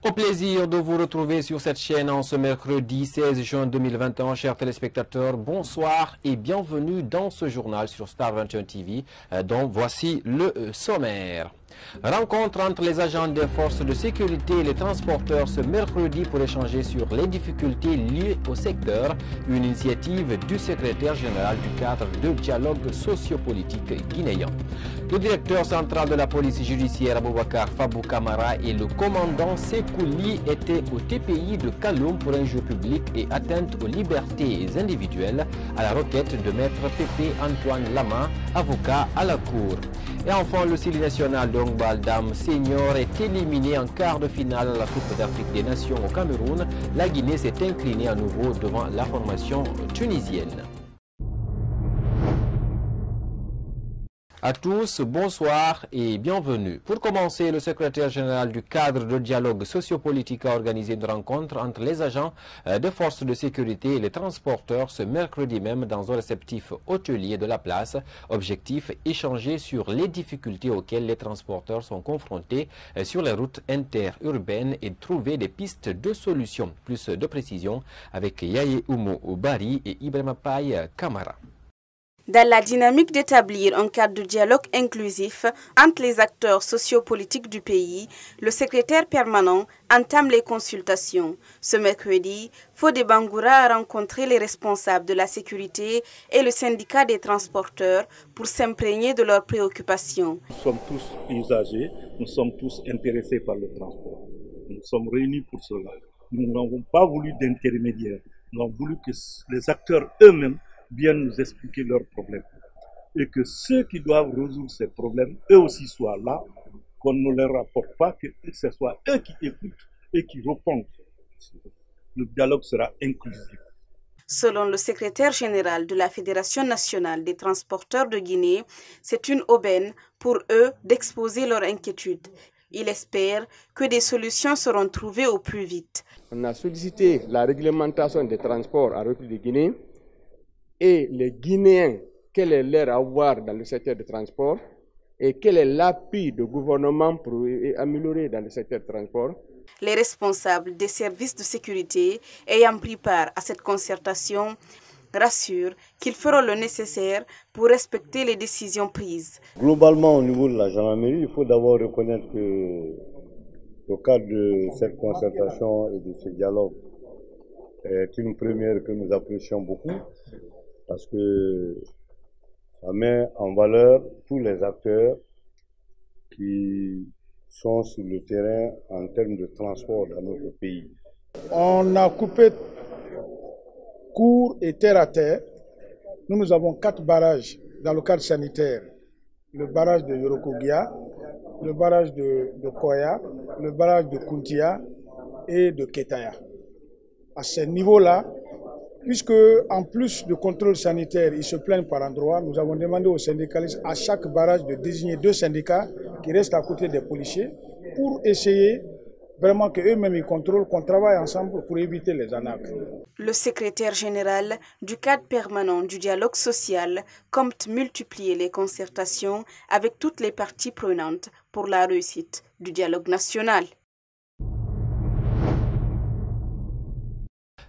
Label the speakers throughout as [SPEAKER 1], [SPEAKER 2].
[SPEAKER 1] Au plaisir de vous retrouver sur cette chaîne en ce mercredi 16 juin 2021. Chers téléspectateurs, bonsoir et bienvenue dans ce journal sur Star 21 TV dont voici le sommaire. Rencontre entre les agents des forces de sécurité et les transporteurs ce mercredi pour échanger sur les difficultés liées au secteur. Une initiative du secrétaire général du cadre de dialogue sociopolitique guinéen. Le directeur central de la police judiciaire Aboubakar Fabou Kamara et le commandant Sekouli étaient au TPI de Kaloum pour injure publique et atteinte aux libertés individuelles à la requête de maître Pépé Antoine Lama, avocat à la cour. Et enfin, le Sili national de Hongbal Dam Senior est éliminé en quart de finale à la Coupe d'Afrique des Nations au Cameroun. La Guinée s'est inclinée à nouveau devant la formation tunisienne. À tous, bonsoir et bienvenue. Pour commencer, le secrétaire général du cadre de dialogue sociopolitique a organisé une rencontre entre les agents de forces de sécurité et les transporteurs ce mercredi même dans un réceptif hôtelier de la place. Objectif, échanger sur les difficultés auxquelles les transporteurs sont confrontés sur les routes interurbaines et trouver des pistes de solutions. Plus de précisions avec Yaye Oumo Bari et Ibrahima Paye Kamara.
[SPEAKER 2] Dans la dynamique d'établir un cadre de dialogue inclusif entre les acteurs sociopolitiques du pays, le secrétaire permanent entame les consultations. Ce mercredi, Fodé Bangoura a rencontré les responsables de la sécurité et le syndicat des transporteurs pour s'imprégner de leurs préoccupations.
[SPEAKER 3] Nous sommes tous usagers, nous sommes tous intéressés par le transport. Nous sommes réunis pour cela. Nous n'avons pas voulu d'intermédiaires. Nous avons voulu que les acteurs eux-mêmes viennent nous expliquer leurs problèmes. Et que ceux qui doivent résoudre ces problèmes, eux aussi soient là, qu'on ne leur rapporte pas, que ce soit eux qui écoutent et qui répondent. Le dialogue sera inclusif.
[SPEAKER 2] Selon le secrétaire général de la Fédération nationale des transporteurs de Guinée, c'est une aubaine pour eux d'exposer leurs inquiétudes. Il espère que des solutions seront trouvées au plus vite.
[SPEAKER 4] On a sollicité la réglementation des transports en République de Guinée et les Guinéens, quel est leur avoir dans le secteur de transport et quel est l'appui du gouvernement pour améliorer dans le secteur de transport.
[SPEAKER 2] Les responsables des services de sécurité ayant pris part à cette concertation rassurent qu'ils feront le nécessaire pour respecter les décisions prises.
[SPEAKER 5] Globalement, au niveau de la gendarmerie, il faut d'abord reconnaître que le cadre de cette concertation et de ce dialogue est une première que nous apprécions beaucoup parce que ça met en valeur tous les acteurs qui sont sur le terrain en termes de transport dans notre pays.
[SPEAKER 6] On a coupé court et terre à terre. Nous avons 4 barrages dans le cadre sanitaire. Le barrage de Yorokogia, le barrage de Koya, le barrage de Kuntia et de Ketaya. À ce niveau-là, puisque en plus de contrôle sanitaire, ils se plaignent par endroits, nous avons demandé aux syndicalistes à chaque barrage de désigner 2 syndicats qui restent à côté des policiers pour essayer vraiment qu'eux-mêmes ils contrôlent, qu'on travaille ensemble pour éviter les arnaques.
[SPEAKER 2] Le secrétaire général du cadre permanent du dialogue social compte multiplier les concertations avec toutes les parties prenantes pour la réussite du dialogue national.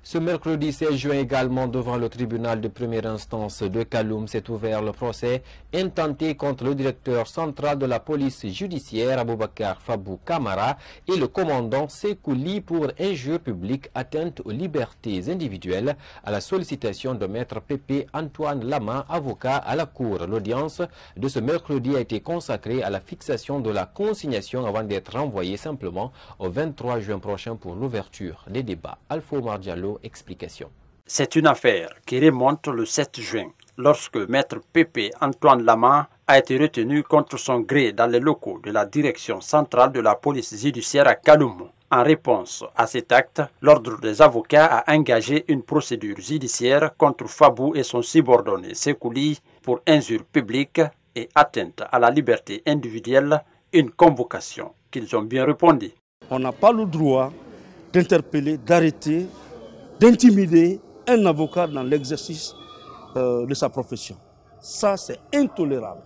[SPEAKER 1] Ce mercredi 16 juin également, devant le tribunal de première instance de Kaloum, s'est ouvert le procès intenté contre le directeur central de la police judiciaire Aboubakar Fabou Kamara et le commandant Sekouli pour injure publique, atteinte aux libertés individuelles à la sollicitation de maître Pépé Antoine Lama, avocat à la cour. L'audience de ce mercredi a été consacrée à la fixation de la consignation avant d'être renvoyée simplement au 23 juin prochain pour l'ouverture des débats. Alpha Omar Diallo, explication.
[SPEAKER 7] C'est une affaire qui remonte le 7 juin, lorsque maître Pépé Antoine Lama a été retenu contre son gré dans les locaux de la direction centrale de la police judiciaire à Kaloum. En réponse à cet acte, l'ordre des avocats a engagé une procédure judiciaire contre Fabou et son subordonné Sekouli pour injure publique et atteinte à la liberté individuelle, une convocation qu'ils ont bien répondu.
[SPEAKER 8] On n'a pas le droit d'interpeller, d'arrêter, d'intimider un avocat dans l'exercice de sa profession. Ça, c'est intolérable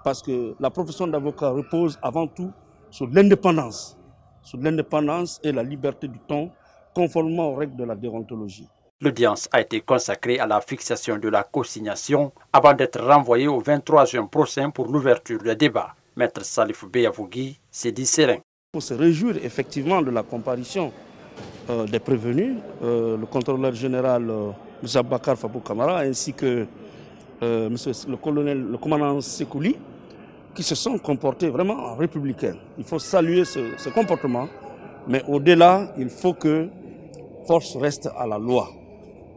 [SPEAKER 8] parce que la profession d'avocat repose avant tout sur l'indépendance sur l'indépendance et la liberté du ton, conformément aux règles de la déontologie.
[SPEAKER 7] L'audience a été consacrée à la fixation de la consignation avant d'être renvoyée au 23 juin prochain pour l'ouverture des débats. Maître Salif Beyavougui s'est dit serein.
[SPEAKER 8] Il faut se réjouir effectivement de la comparution des prévenus, le contrôleur général M. Abakar Fabou Kamara ainsi que le commandant Sekouli, qui se sont comportés vraiment en républicains. Il faut saluer ce comportement, mais au-delà, il faut que force reste à la loi.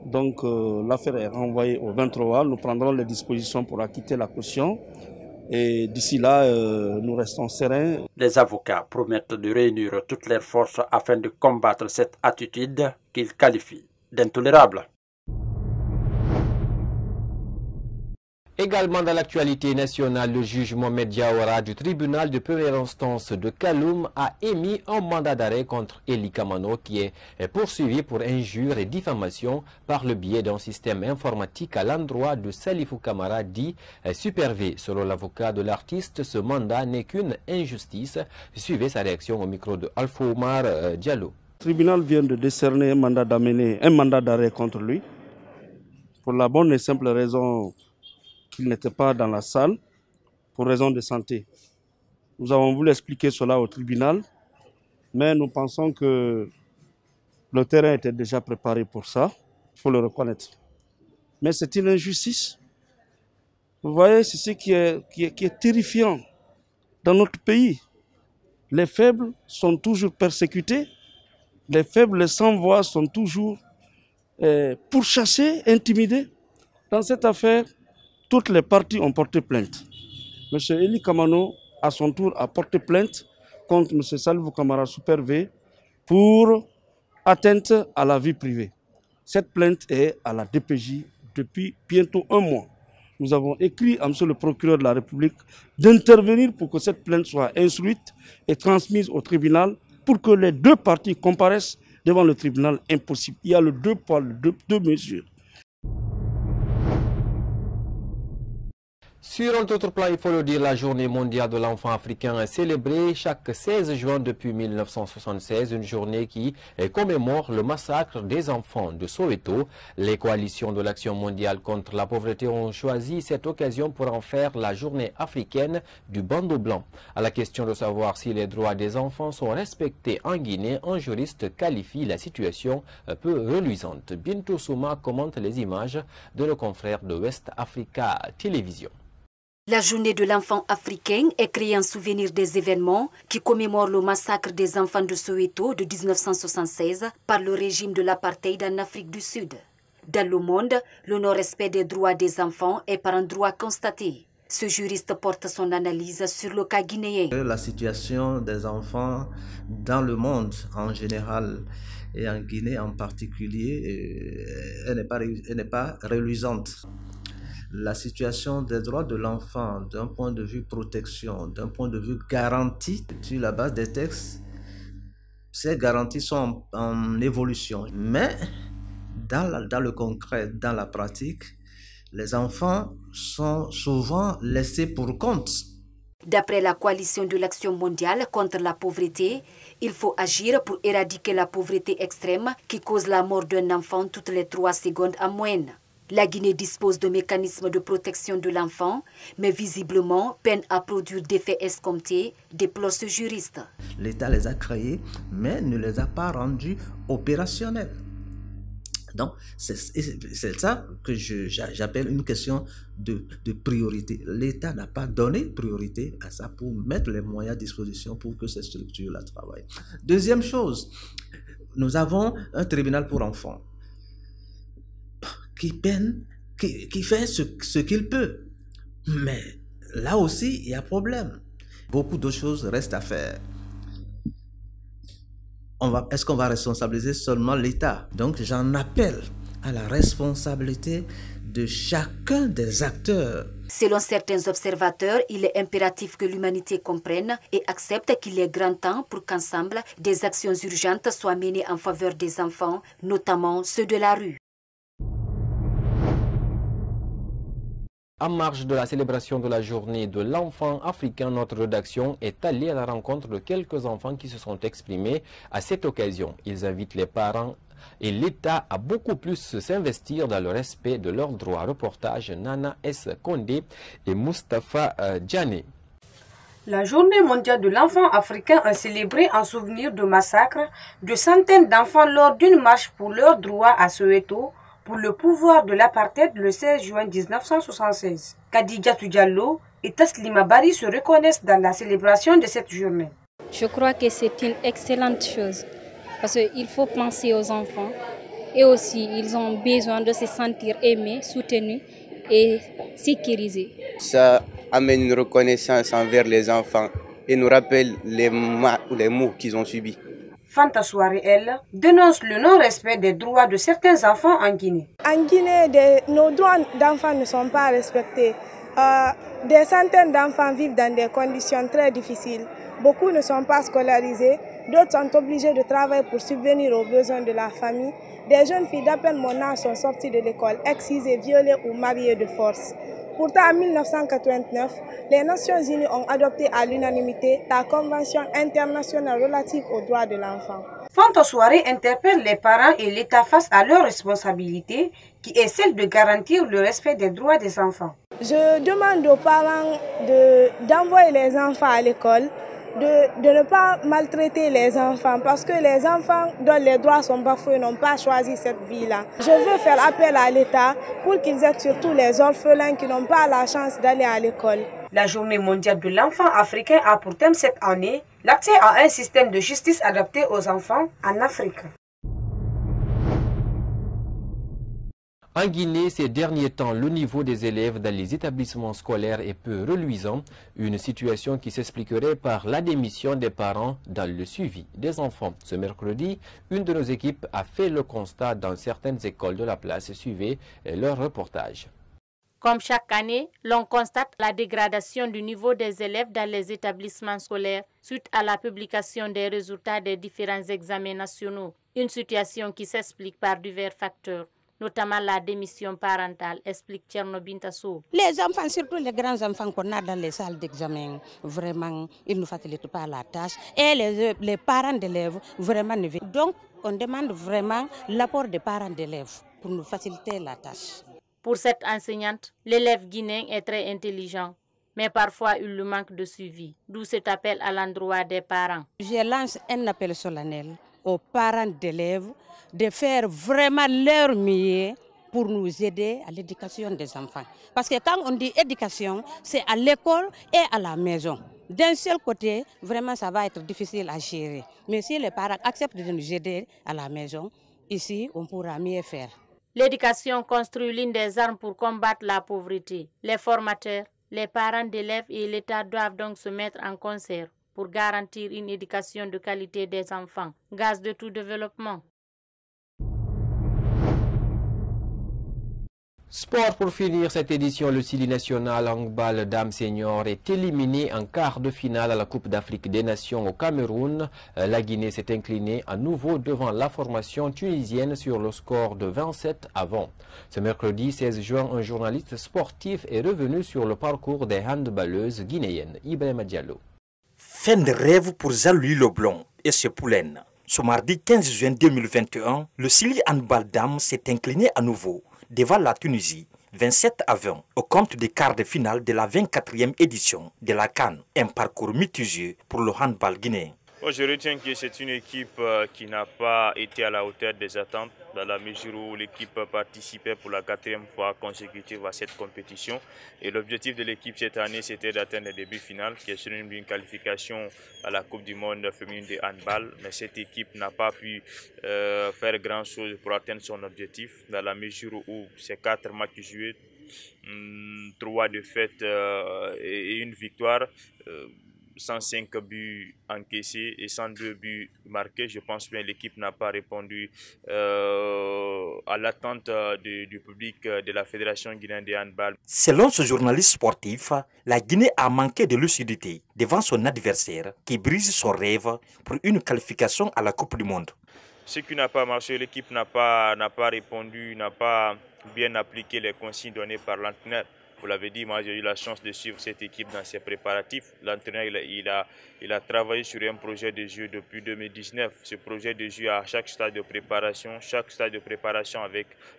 [SPEAKER 8] Donc l'affaire est renvoyée au 23. Nous prendrons les dispositions pour acquitter la caution. Et d'ici là, nous restons sereins.
[SPEAKER 7] Les avocats promettent de réunir toutes leurs forces afin de combattre cette attitude qu'ils qualifient d'intolérable.
[SPEAKER 1] Également dans l'actualité nationale, le juge Mohamed Diawara du tribunal de première instance de Kaloum a émis un mandat d'arrêt contre Eli Kamano qui est poursuivi pour injure et diffamation par le biais d'un système informatique à l'endroit de Salifou Kamara dit Super V. Selon l'avocat de l'artiste, ce mandat n'est qu'une injustice. Suivez sa réaction au micro de Alpha Omar Diallo.
[SPEAKER 8] Le tribunal vient de décerner un mandat d'arrêt contre lui pour la bonne et simple raison qu'il n'était pas dans la salle pour raison de santé. Nous avons voulu expliquer cela au tribunal, mais nous pensons que le terrain était déjà préparé pour ça, il faut le reconnaître. Mais c'est une injustice. Vous voyez, c'est ce qui est terrifiant dans notre pays. Les faibles sont toujours persécutés, les faibles, les sans-voix sont toujours pourchassés, intimidés. Dans cette affaire, toutes les parties ont porté plainte. M. Eli Kamano, à son tour, a porté plainte contre M. Salifou Kamara Super V pour atteinte à la vie privée. Cette plainte est à la DPJ depuis bientôt un mois. Nous avons écrit à M. le procureur de la République d'intervenir pour que cette plainte soit instruite et transmise au tribunal pour que les deux parties comparaissent devant le tribunal. Impossible. Il y a le deux poids, deux mesures.
[SPEAKER 1] Sur un autre plan, il faut le dire, la journée mondiale de l'enfant africain est célébrée chaque 16 juin depuis 1976, une journée qui commémore le massacre des enfants de Soweto. Les coalitions de l'Action mondiale contre la pauvreté ont choisi cette occasion pour en faire la journée africaine du bandeau blanc. À la question de savoir si les droits des enfants sont respectés en Guinée, un juriste qualifie la situation peu reluisante. Bintou Souma commente les images de nos confrères de West Africa Télévision.
[SPEAKER 9] La journée de l'enfant africain est créée en souvenir des événements qui commémorent le massacre des enfants de Soweto de 1976 par le régime de l'apartheid en Afrique du Sud. Dans le monde, le non-respect des droits des enfants est par un droit constaté. Ce juriste porte son analyse sur le cas guinéen.
[SPEAKER 10] La situation des enfants dans le monde en général et en Guinée en particulier, elle n'est pas reluisante. La situation des droits de l'enfant d'un point de vue protection, d'un point de vue garantie, sur la base des textes, ces garanties sont en évolution. Mais dans le concret, dans la pratique, les enfants sont souvent laissés pour compte.
[SPEAKER 9] D'après la coalition de l'Action mondiale contre la pauvreté, il faut agir pour éradiquer la pauvreté extrême qui cause la mort d'un enfant toutes les 3 secondes en moyenne. La Guinée dispose de mécanismes de protection de l'enfant, mais visiblement peine à produire d'effets escomptés, déplore ce juriste.
[SPEAKER 10] L'État les a créés, mais ne les a pas rendus opérationnels. Donc, c'est ça que j'appelle une question de priorité. L'État n'a pas donné priorité à ça pour mettre les moyens à disposition pour que ces structures-là travaillent. Deuxième chose, nous avons un tribunal pour enfants qui fait ce qu'il peut. Mais là aussi, il y a problème. Beaucoup de choses restent à faire. Est-ce qu'on va responsabiliser seulement l'État? Donc, j'en appelle à la responsabilité de chacun des acteurs.
[SPEAKER 9] Selon certains observateurs, il est impératif que l'humanité comprenne et accepte qu'il est grand temps pour qu'ensemble, des actions urgentes soient menées en faveur des enfants, notamment ceux de la rue.
[SPEAKER 1] En marge de la célébration de la journée de l'enfant africain, notre rédaction est allée à la rencontre de quelques enfants qui se sont exprimés à cette occasion. Ils invitent les parents et l'État à beaucoup plus s'investir dans le respect de leurs droits. Reportage Nana S. Kondé et Mustapha Djane.
[SPEAKER 11] La journée mondiale de l'enfant africain est célébrée en souvenir de massacres de centaines d'enfants lors d'une marche pour leurs droits à Soweto pour le pouvoir de l'apartheid le 16 juin 1976. Khadijatou Diallo et Taslima Bari se reconnaissent dans la célébration de cette journée.
[SPEAKER 12] Je crois que c'est une excellente chose parce qu'il faut penser aux enfants et aussi ils ont besoin de se sentir aimés, soutenus et sécurisés.
[SPEAKER 13] Ça amène une reconnaissance envers les enfants et nous rappelle les maux qu'ils ont subis.
[SPEAKER 11] Fanta Souare, elle, dénonce le non-respect des droits de certains enfants en Guinée.
[SPEAKER 14] En Guinée, nos droits d'enfants ne sont pas respectés. Des centaines d'enfants vivent dans des conditions très difficiles. Beaucoup ne sont pas scolarisés, d'autres sont obligés de travailler pour subvenir aux besoins de la famille. Des jeunes filles d'à peine mon âge sont sorties de l'école, excisées, violées ou mariées de force. Pourtant, en 1989, les Nations Unies ont adopté à l'unanimité la Convention internationale relative aux droits de l'enfant.
[SPEAKER 11] Fanta Souare interpelle les parents et l'État face à leur responsabilité, qui est celle de garantir le respect des droits des enfants.
[SPEAKER 14] Je demande aux parents d'envoyer les enfants à l'école, de ne pas maltraiter les enfants parce que les enfants dont les droits sont bafoués n'ont pas choisi cette vie-là. Je veux faire appel à l'État pour qu'ils aident surtout les orphelins qui n'ont pas la chance d'aller à l'école.
[SPEAKER 11] La journée mondiale de l'enfant africain a pour thème cette année l'accès à un système de justice adapté aux enfants en Afrique.
[SPEAKER 1] En Guinée, ces derniers temps, le niveau des élèves dans les établissements scolaires est peu reluisant, une situation qui s'expliquerait par la démission des parents dans le suivi des enfants. Ce mercredi, une de nos équipes a fait le constat dans certaines écoles de la place. Suivez leur reportage.
[SPEAKER 15] Comme chaque année, l'on constate la dégradation du niveau des élèves dans les établissements scolaires suite à la publication des résultats des différents examens nationaux. Une situation qui s'explique par divers facteurs, notamment la démission parentale, explique Tcherno Tassou.
[SPEAKER 16] Les enfants, surtout les grands enfants qu'on a dans les salles d'examen, vraiment, ils ne facilitent pas la tâche. Et les parents d'élèves, vraiment, ne veulent. Donc, on demande vraiment l'apport des parents d'élèves pour nous faciliter la tâche.
[SPEAKER 15] Pour cette enseignante, l'élève guinéen est très intelligent, mais parfois il lui manque de suivi, d'où cet appel à l'endroit des parents.
[SPEAKER 16] Je lance un appel solennel aux parents d'élèves de faire vraiment leur mieux pour nous aider à l'éducation des enfants. Parce que quand on dit éducation, c'est à l'école et à la maison. D'un seul côté, vraiment ça va être difficile à gérer. Mais si les parents acceptent de nous aider à la maison, ici on pourra mieux faire.
[SPEAKER 15] L'éducation construit l'une des armes pour combattre la pauvreté. Les formateurs, les parents d'élèves et l'État doivent donc se mettre en concert pour garantir une éducation de qualité des enfants, gage de tout développement.
[SPEAKER 1] Sport pour finir cette édition, le Sili national handball Dame Senior est éliminé en quart de finale à la Coupe d'Afrique des Nations au Cameroun. La Guinée s'est inclinée à nouveau devant la formation tunisienne sur le score de 27-20. Ce mercredi 16 juin, un journaliste sportif est revenu sur le parcours des handballeuses guinéennes. Ibrahima Diallo.
[SPEAKER 17] Fin de rêve pour Jean-Louis Leblanc et ses poulaines. Ce mardi 15 juin 2021, le Sili handball Dame s'est incliné à nouveau devant la Tunisie, 27-20, au compte des quarts de finale de la 24e édition de la CAN. Un parcours mitigé pour le handball guinéen.
[SPEAKER 18] Je retiens que c'est une équipe qui n'a pas été à la hauteur des attentes, dans la mesure où l'équipe participait pour la 4e fois consécutive à cette compétition. Et l'objectif de l'équipe cette année, c'était d'atteindre le début final, qui est synonyme d'une qualification à la Coupe du monde féminine de handball. Mais cette équipe n'a pas pu faire grand-chose pour atteindre son objectif, dans la mesure où ces 4 matchs joués, 3 défaites et une victoire, 105 buts encaissés et 102 buts marqués. Je pense bien que l'équipe n'a pas répondu à l'attente du public de la Fédération guinéenne de handball.
[SPEAKER 17] Selon ce journaliste sportif, la Guinée a manqué de lucidité devant son adversaire qui brise son rêve pour une qualification à la Coupe du monde.
[SPEAKER 18] Ce qui n'a pas marché, l'équipe n'a pas répondu, n'a pas bien appliqué les consignes données par l'entraîneur. Vous l'avez dit, moi j'ai eu la chance de suivre cette équipe dans ses préparatifs. L'entraîneur il a travaillé sur un projet de jeu depuis 2019. Ce projet de jeu à chaque stade de préparation,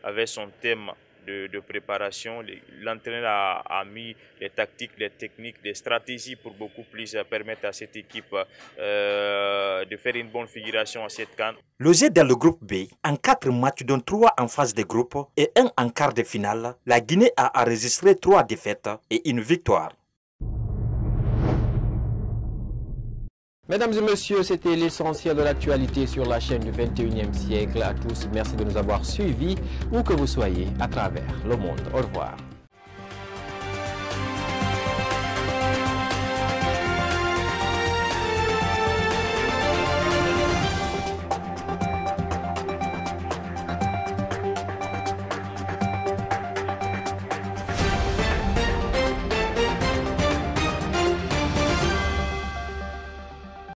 [SPEAKER 18] avait son thème de préparation. L'entraîneur a mis les tactiques, les techniques, les stratégies pour beaucoup plus permettre à cette équipe de faire une bonne figuration à cette CAN.
[SPEAKER 17] Logé dans le groupe B, en 4 matchs dont 3 en phase de groupe et 1 en quart de finale, la Guinée a enregistré 3 défaites et une victoire.
[SPEAKER 1] Mesdames et messieurs, c'était l'essentiel de l'actualité sur la chaîne du 21e siècle. À tous, merci de nous avoir suivis, où que vous soyez, à travers le monde. Au revoir.